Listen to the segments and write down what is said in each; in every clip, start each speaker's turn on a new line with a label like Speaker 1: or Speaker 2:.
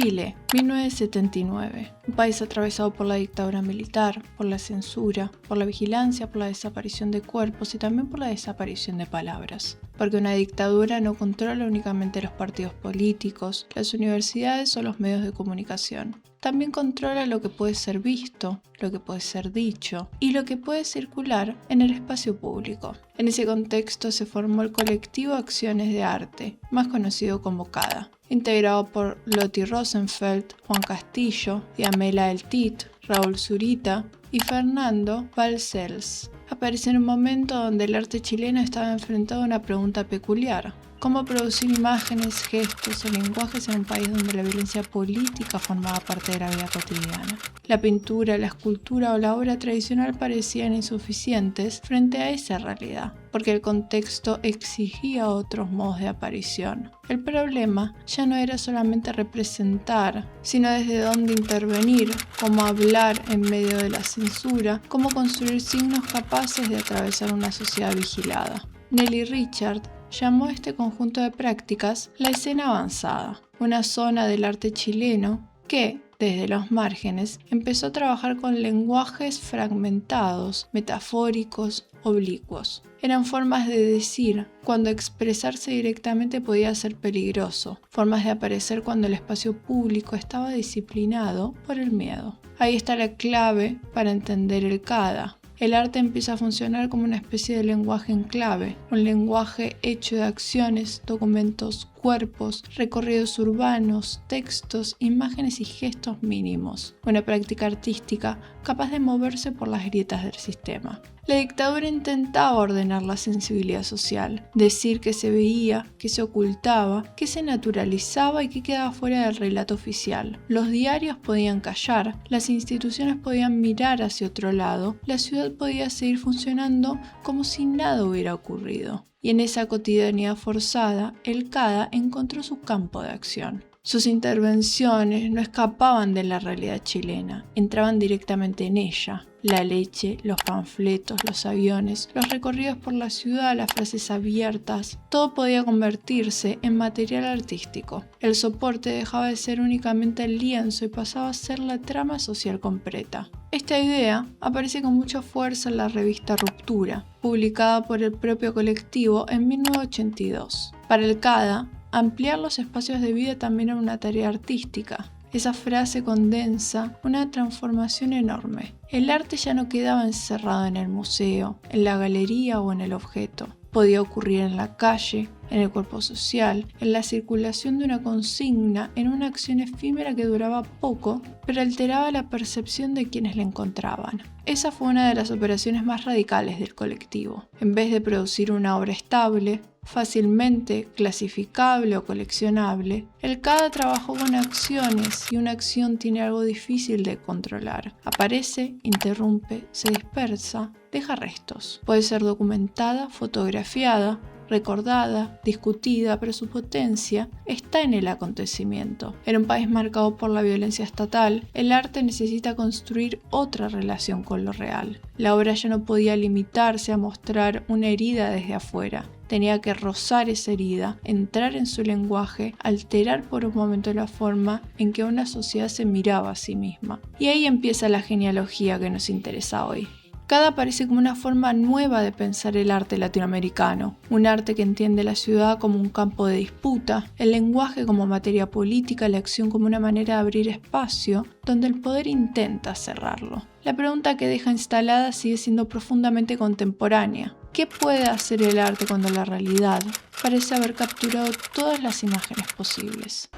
Speaker 1: Chile, 1979. Un país atravesado por la dictadura militar, por la censura, por la vigilancia, por la desaparición de cuerpos y también por la desaparición de palabras. Porque una dictadura no controla únicamente los partidos políticos, las universidades o los medios de comunicación. También controla lo que puede ser visto, lo que puede ser dicho y lo que puede circular en el espacio público. En ese contexto se formó el colectivo Acciones de Arte, más conocido como CADA, integrado por Loti Rosenfeld, Juan Castillo, Diamela El Tit, Raúl Zurita y Fernando Balcells. Aparece en un momento donde el arte chileno estaba enfrentado a una pregunta peculiar: ¿cómo producir imágenes, gestos o lenguajes en un país donde la violencia política formaba parte de la vida cotidiana? La pintura, la escultura o la obra tradicional parecían insuficientes frente a esa realidad, porque el contexto exigía otros modos de aparición. El problema ya no era solamente representar, sino desde dónde intervenir, cómo hablar en medio de la censura, cómo construir signos capaces de atravesar una sociedad vigilada. Nelly Richard llamó a este conjunto de prácticas la escena avanzada, una zona del arte chileno que, desde los márgenes, empezó a trabajar con lenguajes fragmentados, metafóricos, oblicuos. Eran formas de decir cuando expresarse directamente podía ser peligroso, formas de aparecer cuando el espacio público estaba disciplinado por el miedo. Ahí está la clave para entender el CADA. El arte empieza a funcionar como una especie de lenguaje en clave, un lenguaje hecho de acciones, documentos, cuerpos, recorridos urbanos, textos, imágenes y gestos mínimos. Una práctica artística capaz de moverse por las grietas del sistema. La dictadura intentaba ordenar la sensibilidad social, decir qué se veía, qué se ocultaba, qué se naturalizaba y qué quedaba fuera del relato oficial. Los diarios podían callar, las instituciones podían mirar hacia otro lado, la ciudad podía seguir funcionando como si nada hubiera ocurrido. Y en esa cotidianidad forzada, el CADA encontró su campo de acción. Sus intervenciones no escapaban de la realidad chilena, entraban directamente en ella. La leche, los panfletos, los aviones, los recorridos por la ciudad, las frases abiertas, todo podía convertirse en material artístico. El soporte dejaba de ser únicamente el lienzo y pasaba a ser la trama social completa. Esta idea aparece con mucha fuerza en la revista Ruptura, publicada por el propio colectivo en 1982. Para el CADA, ampliar los espacios de vida también era una tarea artística. Esa frase condensa una transformación enorme. El arte ya no quedaba encerrado en el museo, en la galería o en el objeto. Podía ocurrir en la calle, en el cuerpo social, en la circulación de una consigna, en una acción efímera que duraba poco, pero alteraba la percepción de quienes la encontraban. Esa fue una de las operaciones más radicales del colectivo. En vez de producir una obra estable, fácilmente clasificable o coleccionable, el CADA trabajó con acciones y una acción tiene algo difícil de controlar. Aparece, interrumpe, se dispersa, deja restos. Puede ser documentada, fotografiada, recordada, discutida, pero su potencia está en el acontecimiento. En un país marcado por la violencia estatal, el arte necesita construir otra relación con lo real. La obra ya no podía limitarse a mostrar una herida desde afuera. Tenía que rozar esa herida, entrar en su lenguaje, alterar por un momento la forma en que una sociedad se miraba a sí misma. Y ahí empieza la genealogía que nos interesa hoy. CADA aparece como una forma nueva de pensar el arte latinoamericano, un arte que entiende la ciudad como un campo de disputa, el lenguaje como materia política, la acción como una manera de abrir espacio, donde el poder intenta cerrarlo. La pregunta que deja instalada sigue siendo profundamente contemporánea. ¿Qué puede hacer el arte cuando la realidad parece haber capturado todas las imágenes posibles?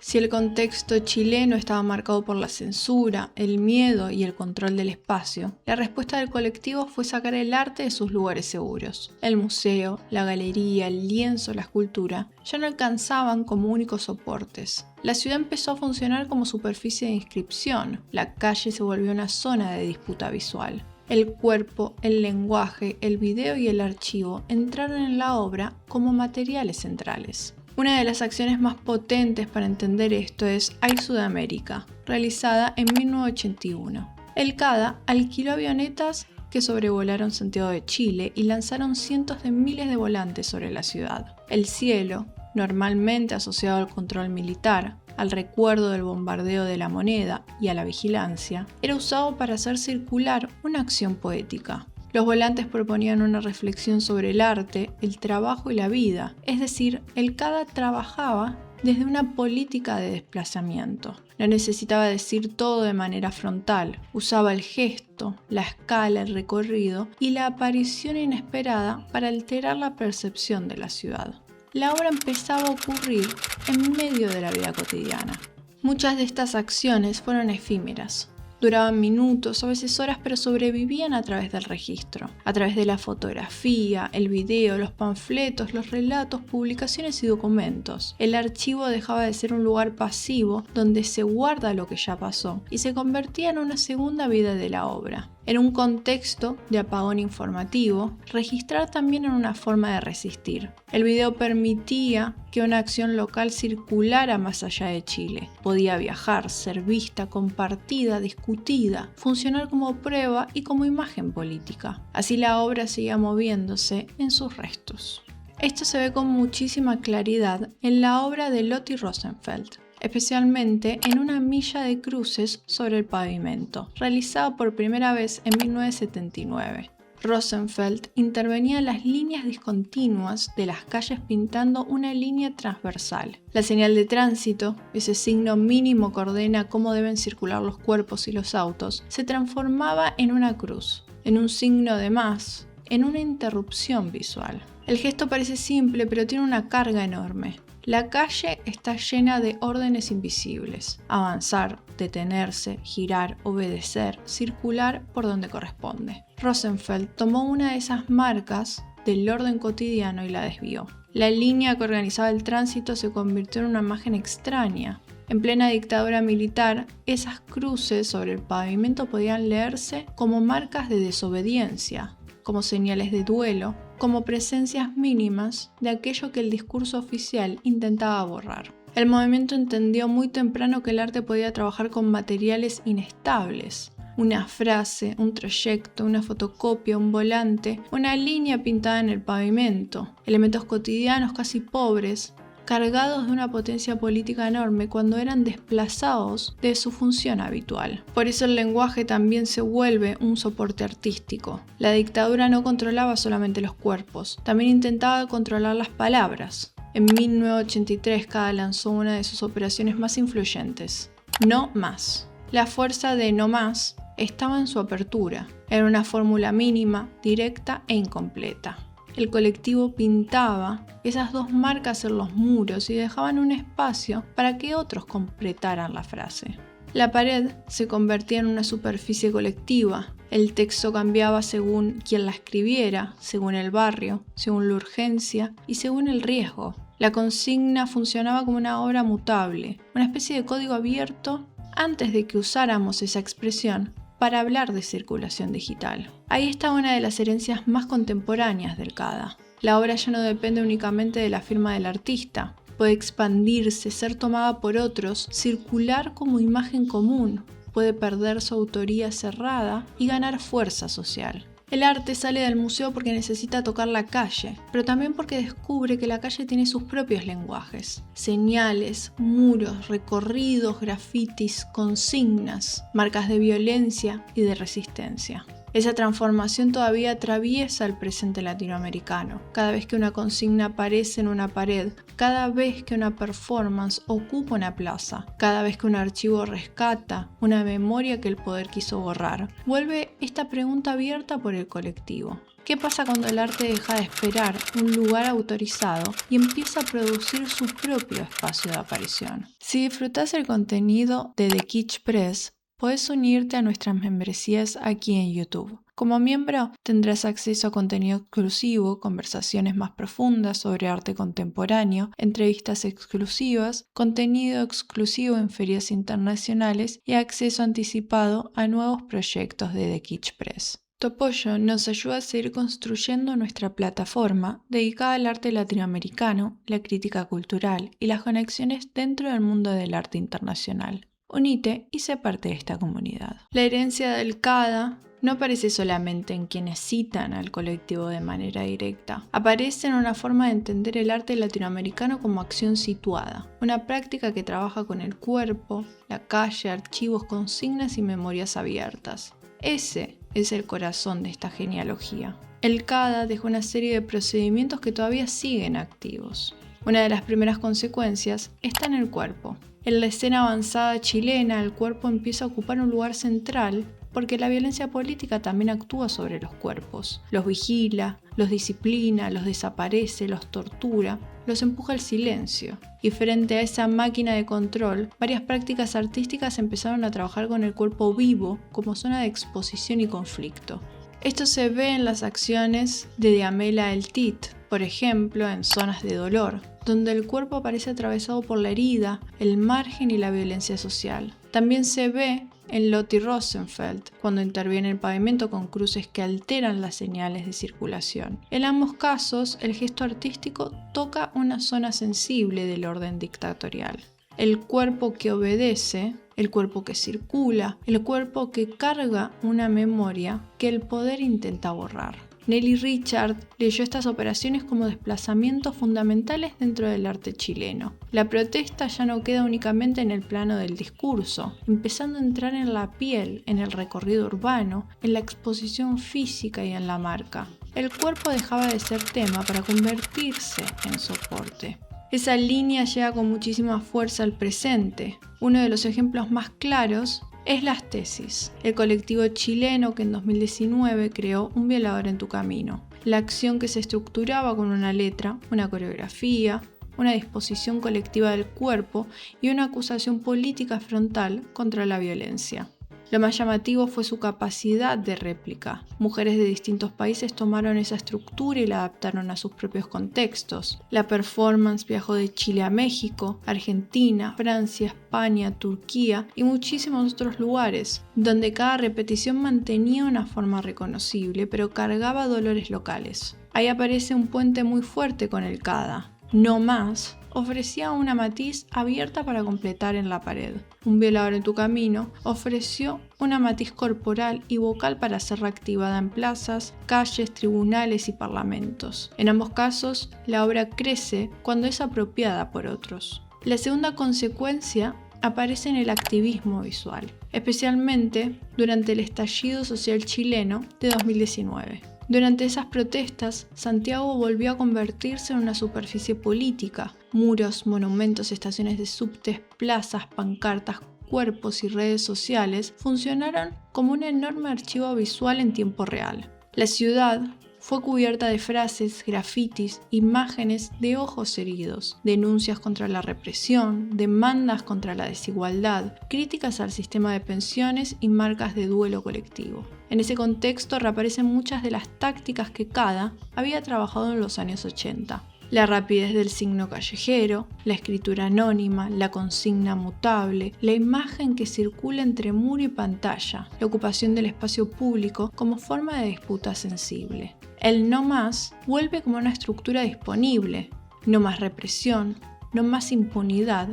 Speaker 1: Si el contexto chileno estaba marcado por la censura, el miedo y el control del espacio, la respuesta del colectivo fue sacar el arte de sus lugares seguros. El museo, la galería, el lienzo, la escultura ya no alcanzaban como únicos soportes. La ciudad empezó a funcionar como superficie de inscripción. La calle se volvió una zona de disputa visual. El cuerpo, el lenguaje, el video y el archivo entraron en la obra como materiales centrales. Una de las acciones más potentes para entender esto es AI Sudamérica, realizada en 1981. El CADA alquiló avionetas que sobrevolaron Santiago de Chile y lanzaron cientos de miles de volantes sobre la ciudad. El cielo, normalmente asociado al control militar, al recuerdo del bombardeo de la moneda y a la vigilancia, era usado para hacer circular una acción poética. Los volantes proponían una reflexión sobre el arte, el trabajo y la vida, es decir, el cada trabajaba desde una política de desplazamiento. No necesitaba decir todo de manera frontal, usaba el gesto, la escala, el recorrido y la aparición inesperada para alterar la percepción de la ciudad. La obra empezaba a ocurrir en medio de la vida cotidiana. Muchas de estas acciones fueron efímeras. Duraban minutos, a veces horas, pero sobrevivían a través del registro, a través de la fotografía, el video, los panfletos, los relatos, publicaciones y documentos. El archivo dejaba de ser un lugar pasivo donde se guarda lo que ya pasó y se convertía en una segunda vida de la obra. En un contexto de apagón informativo, registrar también era una forma de resistir. El video permitía que una acción local circulara más allá de Chile. Podía viajar, ser vista, compartida, discutida, funcionar como prueba y como imagen política. Así la obra seguía moviéndose en sus restos. Esto se ve con muchísima claridad en la obra de Lotti Rosenfeld, especialmente en una milla de cruces sobre el pavimento, realizada por primera vez en 1979. Rosenfeld intervenía en las líneas discontinuas de las calles pintando una línea transversal. La señal de tránsito, ese signo mínimo que ordena cómo deben circular los cuerpos y los autos, se transformaba en una cruz, en un signo de más, en una interrupción visual. El gesto parece simple, pero tiene una carga enorme. La calle está llena de órdenes invisibles: avanzar, detenerse, girar, obedecer, circular por donde corresponde. Rosenfeld tomó una de esas marcas del orden cotidiano y la desvió. La línea que organizaba el tránsito se convirtió en una imagen extraña. En plena dictadura militar, esas cruces sobre el pavimento podían leerse como marcas de desobediencia, como señales de duelo, como presencias mínimas de aquello que el discurso oficial intentaba borrar. El movimiento entendió muy temprano que el arte podía trabajar con materiales inestables. Una frase, un trayecto, una fotocopia, un volante, una línea pintada en el pavimento, elementos cotidianos casi pobres, cargados de una potencia política enorme cuando eran desplazados de su función habitual. Por eso el lenguaje también se vuelve un soporte artístico. La dictadura no controlaba solamente los cuerpos, también intentaba controlar las palabras. En 1983 Cada lanzó una de sus operaciones más influyentes: No más. La fuerza de No más estaba en su apertura. Era una fórmula mínima, directa e incompleta. El colectivo pintaba esas dos marcas en los muros y dejaban un espacio para que otros completaran la frase. La pared se convertía en una superficie colectiva. El texto cambiaba según quien la escribiera, según el barrio, según la urgencia y según el riesgo. La consigna funcionaba como una obra mutable, una especie de código abierto antes de que usáramos esa expresión para hablar de circulación digital. Ahí está una de las herencias más contemporáneas del CADA. La obra ya no depende únicamente de la firma del artista. Puede expandirse, ser tomada por otros, circular como imagen común. Puede perder su autoría cerrada y ganar fuerza social. El arte sale del museo porque necesita tocar la calle, pero también porque descubre que la calle tiene sus propios lenguajes: señales, muros, recorridos, grafitis, consignas, marcas de violencia y de resistencia. Esa transformación todavía atraviesa el presente latinoamericano. Cada vez que una consigna aparece en una pared, cada vez que una performance ocupa una plaza, cada vez que un archivo rescata una memoria que el poder quiso borrar, vuelve esta pregunta abierta por el colectivo: ¿qué pasa cuando el arte deja de esperar un lugar autorizado y empieza a producir su propio espacio de aparición? Si disfrutas el contenido de The Kitsch Press, puedes unirte a nuestras membresías aquí en YouTube. Como miembro tendrás acceso a contenido exclusivo, conversaciones más profundas sobre arte contemporáneo, entrevistas exclusivas, contenido exclusivo en ferias internacionales y acceso anticipado a nuevos proyectos de The Kitsch Press. Tu apoyo nos ayuda a seguir construyendo nuestra plataforma dedicada al arte latinoamericano, la crítica cultural y las conexiones dentro del mundo del arte internacional. Unite y sé parte de esta comunidad. La herencia del CADA no aparece solamente en quienes citan al colectivo de manera directa. Aparece en una forma de entender el arte latinoamericano como acción situada, una práctica que trabaja con el cuerpo, la calle, archivos, consignas y memorias abiertas. Ese es el corazón de esta genealogía. El CADA dejó una serie de procedimientos que todavía siguen activos. Una de las primeras consecuencias está en el cuerpo. En la escena avanzada chilena, el cuerpo empieza a ocupar un lugar central porque la violencia política también actúa sobre los cuerpos. Los vigila, los disciplina, los desaparece, los tortura, los empuja al silencio. Y frente a esa máquina de control, varias prácticas artísticas empezaron a trabajar con el cuerpo vivo como zona de exposición y conflicto. Esto se ve en las acciones de Diamela El Tit, por ejemplo, en Zonas de Dolor, donde el cuerpo aparece atravesado por la herida, el margen y la violencia social. También se ve en Lotti Rosenfeld, cuando interviene el pavimento con cruces que alteran las señales de circulación. En ambos casos, el gesto artístico toca una zona sensible del orden dictatorial. El cuerpo que obedece, el cuerpo que circula, el cuerpo que carga una memoria que el poder intenta borrar. Nelly Richard leyó estas operaciones como desplazamientos fundamentales dentro del arte chileno. La protesta ya no queda únicamente en el plano del discurso, empezando a entrar en la piel, en el recorrido urbano, en la exposición física y en la marca. El cuerpo dejaba de ser tema para convertirse en soporte. Esa línea llega con muchísima fuerza al presente. Uno de los ejemplos más claros es Las Tesis, el colectivo chileno que en 2019 creó Un violador en tu camino. La acción que se estructuraba con una letra, una coreografía, una disposición colectiva del cuerpo y una acusación política frontal contra la violencia. Lo más llamativo fue su capacidad de réplica. Mujeres de distintos países tomaron esa estructura y la adaptaron a sus propios contextos. La performance viajó de Chile a México, Argentina, Francia, España, Turquía y muchísimos otros lugares, donde cada repetición mantenía una forma reconocible, pero cargaba dolores locales. Ahí aparece un puente muy fuerte con el CADA. No más ofrecía una matiz abierta para completar en la pared. Un violador en tu camino ofreció una matiz corporal y vocal para ser reactivada en plazas, calles, tribunales y parlamentos. En ambos casos, la obra crece cuando es apropiada por otros. La segunda consecuencia aparece en el activismo visual, especialmente durante el estallido social chileno de 2019. Durante esas protestas, Santiago volvió a convertirse en una superficie política. Muros, monumentos, estaciones de subtes, plazas, pancartas, cuerpos y redes sociales funcionaron como un enorme archivo visual en tiempo real. La ciudad fue cubierta de frases, grafitis, imágenes de ojos heridos, denuncias contra la represión, demandas contra la desigualdad, críticas al sistema de pensiones y marcas de duelo colectivo. En ese contexto reaparecen muchas de las tácticas que CADA había trabajado en los años 80. La rapidez del signo callejero, la escritura anónima, la consigna mutable, la imagen que circula entre muro y pantalla, la ocupación del espacio público como forma de disputa sensible. El no más vuelve como una estructura disponible, no más represión, no más impunidad,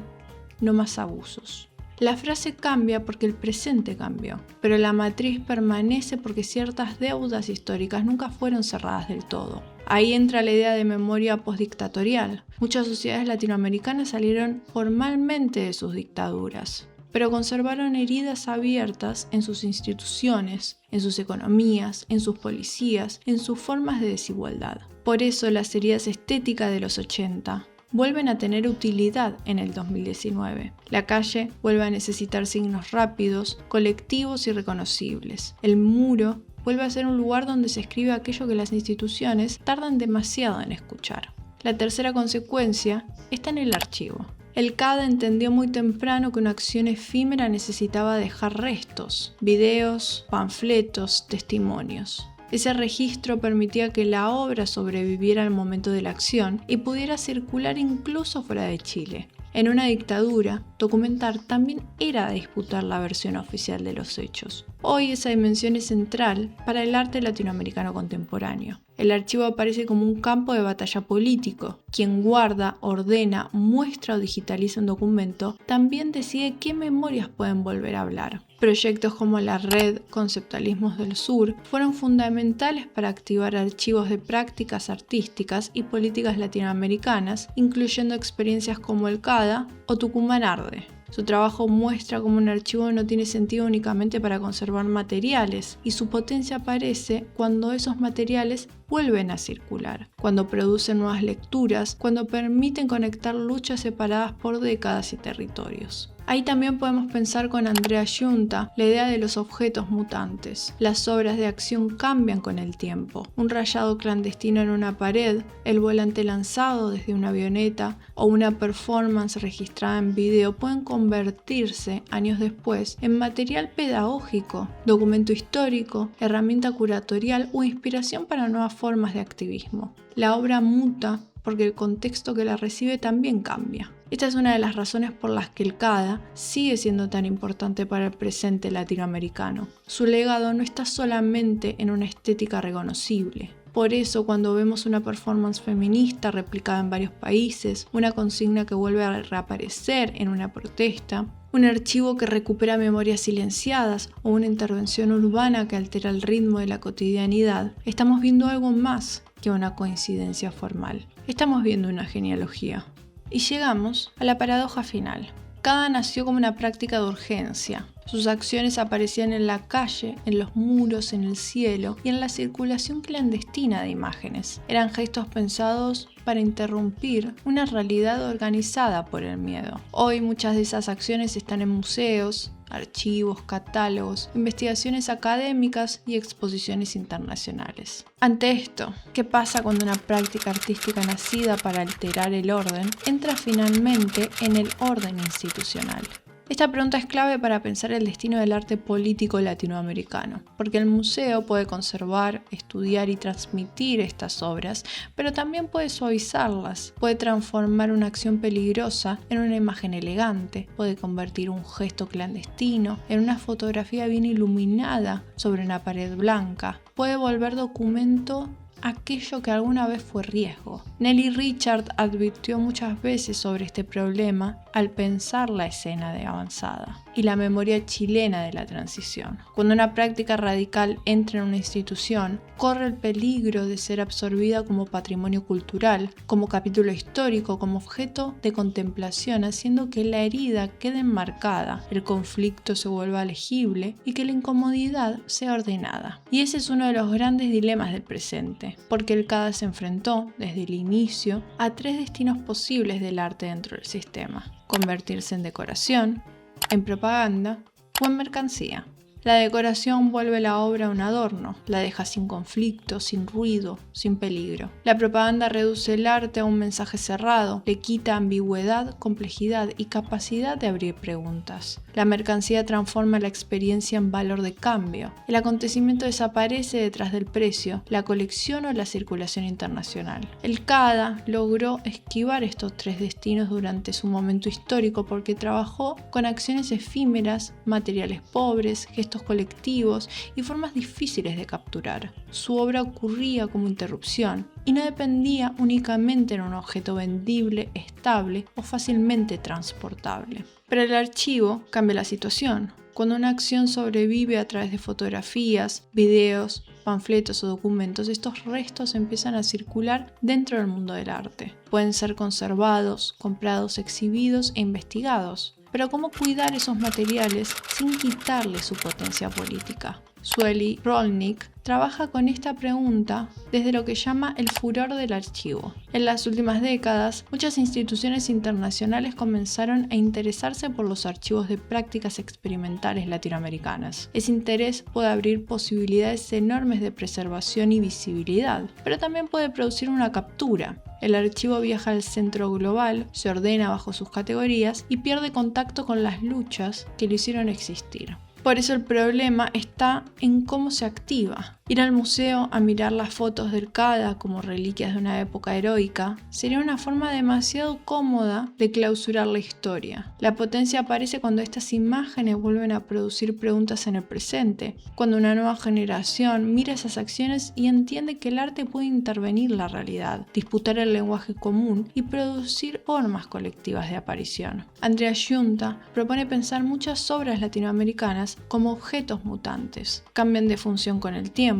Speaker 1: no más abusos. La frase cambia porque el presente cambió, pero la matriz permanece porque ciertas deudas históricas nunca fueron cerradas del todo. Ahí entra la idea de memoria postdictatorial. Muchas sociedades latinoamericanas salieron formalmente de sus dictaduras, pero conservaron heridas abiertas en sus instituciones, en sus economías, en sus policías, en sus formas de desigualdad. Por eso las heridas estéticas de los 80 vuelven a tener utilidad en el 2019. La calle vuelve a necesitar signos rápidos, colectivos y reconocibles. El muro vuelve a ser un lugar donde se escribe aquello que las instituciones tardan demasiado en escuchar. La tercera consecuencia está en el archivo. El CADA entendió muy temprano que una acción efímera necesitaba dejar restos, videos, panfletos, testimonios. Ese registro permitía que la obra sobreviviera al momento de la acción y pudiera circular incluso fuera de Chile. En una dictadura, documentar también era disputar la versión oficial de los hechos. Hoy esa dimensión es central para el arte latinoamericano contemporáneo. El archivo aparece como un campo de batalla político. Quien guarda, ordena, muestra o digitaliza un documento también decide qué memorias pueden volver a hablar. Proyectos como la Red Conceptualismos del Sur fueron fundamentales para activar archivos de prácticas artísticas y políticas latinoamericanas, incluyendo experiencias como el CADA o Tucumán Arde. Su trabajo muestra cómo un archivo no tiene sentido únicamente para conservar materiales, y su potencia aparece cuando esos materiales vuelven a circular, cuando producen nuevas lecturas, cuando permiten conectar luchas separadas por décadas y territorios. Ahí también podemos pensar con Andrea Giunta la idea de los objetos mutantes. Las obras de acción cambian con el tiempo. Un rayado clandestino en una pared, el volante lanzado desde una avioneta o una performance registrada en video pueden convertirse, años después, en material pedagógico, documento histórico, herramienta curatorial o inspiración para nuevas formas de activismo. La obra muta porque el contexto que la recibe también cambia. Esta es una de las razones por las que el CADA sigue siendo tan importante para el presente latinoamericano. Su legado no está solamente en una estética reconocible. Por eso, cuando vemos una performance feminista replicada en varios países, una consigna que vuelve a reaparecer en una protesta, un archivo que recupera memorias silenciadas o una intervención urbana que altera el ritmo de la cotidianidad, estamos viendo algo más que una coincidencia formal. Estamos viendo una genealogía. Y llegamos a la paradoja final. CADA nació como una práctica de urgencia. Sus acciones aparecían en la calle, en los muros, en el cielo y en la circulación clandestina de imágenes. Eran gestos pensados para interrumpir una realidad organizada por el miedo. Hoy muchas de esas acciones están en museos, archivos, catálogos, investigaciones académicas y exposiciones internacionales. Ante esto, ¿qué pasa cuando una práctica artística nacida para alterar el orden entra finalmente en el orden institucional? Esta pregunta es clave para pensar el destino del arte político latinoamericano, porque el museo puede conservar, estudiar y transmitir estas obras, pero también puede suavizarlas, puede transformar una acción peligrosa en una imagen elegante, puede convertir un gesto clandestino en una fotografía bien iluminada sobre una pared blanca, puede volver documento aquello que alguna vez fue riesgo. Nelly Richard advirtió muchas veces sobre este problema al pensar la escena de avanzada y la memoria chilena de la transición. Cuando una práctica radical entra en una institución, corre el peligro de ser absorbida como patrimonio cultural, como capítulo histórico, como objeto de contemplación, haciendo que la herida quede enmarcada, el conflicto se vuelva legible y que la incomodidad sea ordenada. Y ese es uno de los grandes dilemas del presente, porque el CADA se enfrentó, desde el inicio, a 3 destinos posibles del arte dentro del sistema: convertirse en decoración, en propaganda o en mercancía. La decoración vuelve la obra un adorno, la deja sin conflicto, sin ruido, sin peligro. La propaganda reduce el arte a un mensaje cerrado, le quita ambigüedad, complejidad y capacidad de abrir preguntas. La mercancía transforma la experiencia en valor de cambio. El acontecimiento desaparece detrás del precio, la colección o la circulación internacional. El CADA logró esquivar estos 3 destinos durante su momento histórico porque trabajó con acciones efímeras, materiales pobres, gestos colectivos y formas difíciles de capturar. Su obra ocurría como interrupción y no dependía únicamente en un objeto vendible, estable o fácilmente transportable. Pero el archivo cambia la situación. Cuando una acción sobrevive a través de fotografías, videos, panfletos o documentos, estos restos empiezan a circular dentro del mundo del arte. Pueden ser conservados, comprados, exhibidos e investigados. Pero ¿cómo cuidar esos materiales sin quitarle su potencia política? Sueli Rolnick trabaja con esta pregunta desde lo que llama el furor del archivo. En las últimas décadas, muchas instituciones internacionales comenzaron a interesarse por los archivos de prácticas experimentales latinoamericanas. Ese interés puede abrir posibilidades enormes de preservación y visibilidad, pero también puede producir una captura. El archivo viaja al centro global, se ordena bajo sus categorías y pierde contacto con las luchas que lo hicieron existir. Por eso el problema está en cómo se activa. Ir al museo a mirar las fotos del CADA como reliquias de una época heroica sería una forma demasiado cómoda de clausurar la historia. La potencia aparece cuando estas imágenes vuelven a producir preguntas en el presente, cuando una nueva generación mira esas acciones y entiende que el arte puede intervenir la realidad, disputar el lenguaje común y producir formas colectivas de aparición. Andrea Giunta propone pensar muchas obras latinoamericanas como objetos mutantes. Cambian de función con el tiempo.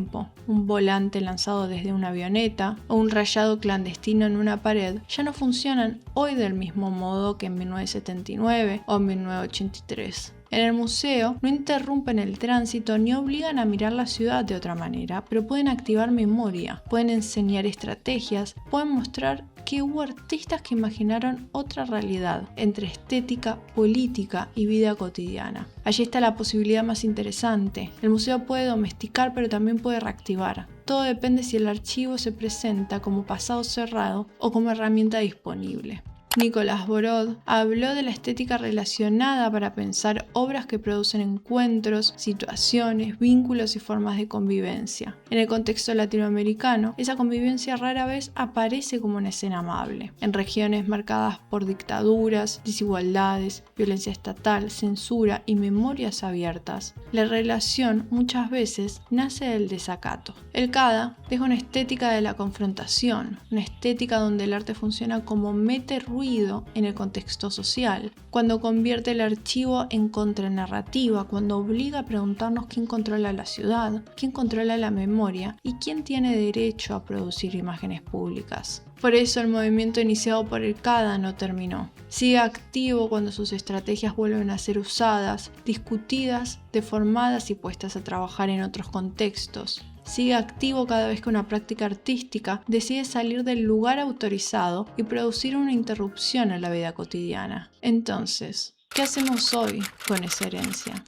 Speaker 1: Un volante lanzado desde una avioneta o un rayado clandestino en una pared ya no funcionan hoy del mismo modo que en 1979 o 1983. En el museo no interrumpen el tránsito ni obligan a mirar la ciudad de otra manera, pero pueden activar memoria, pueden enseñar estrategias, pueden mostrar que hubo artistas que imaginaron otra realidad entre estética, política y vida cotidiana. Allí está la posibilidad más interesante. El museo puede domesticar, pero también puede reactivar. Todo depende si el archivo se presenta como pasado cerrado o como herramienta disponible. Nicolás Borod habló de la estética relacionada para pensar obras que producen encuentros, situaciones, vínculos y formas de convivencia. En el contexto latinoamericano, esa convivencia rara vez aparece como una escena amable. En regiones marcadas por dictaduras, desigualdades, violencia estatal, censura y memorias abiertas, la relación muchas veces nace del desacato. El CADA deja una estética de la confrontación, una estética donde el arte funciona como mete ruido en el contexto social, cuando convierte el archivo en contranarrativa, cuando obliga a preguntarnos quién controla la ciudad, quién controla la memoria y quién tiene derecho a producir imágenes públicas. Por eso el movimiento iniciado por el CADA no terminó. Sigue activo cuando sus estrategias vuelven a ser usadas, discutidas, deformadas y puestas a trabajar en otros contextos. Sigue activo cada vez que una práctica artística decide salir del lugar autorizado y producir una interrupción en la vida cotidiana. Entonces, ¿qué hacemos hoy con esa herencia?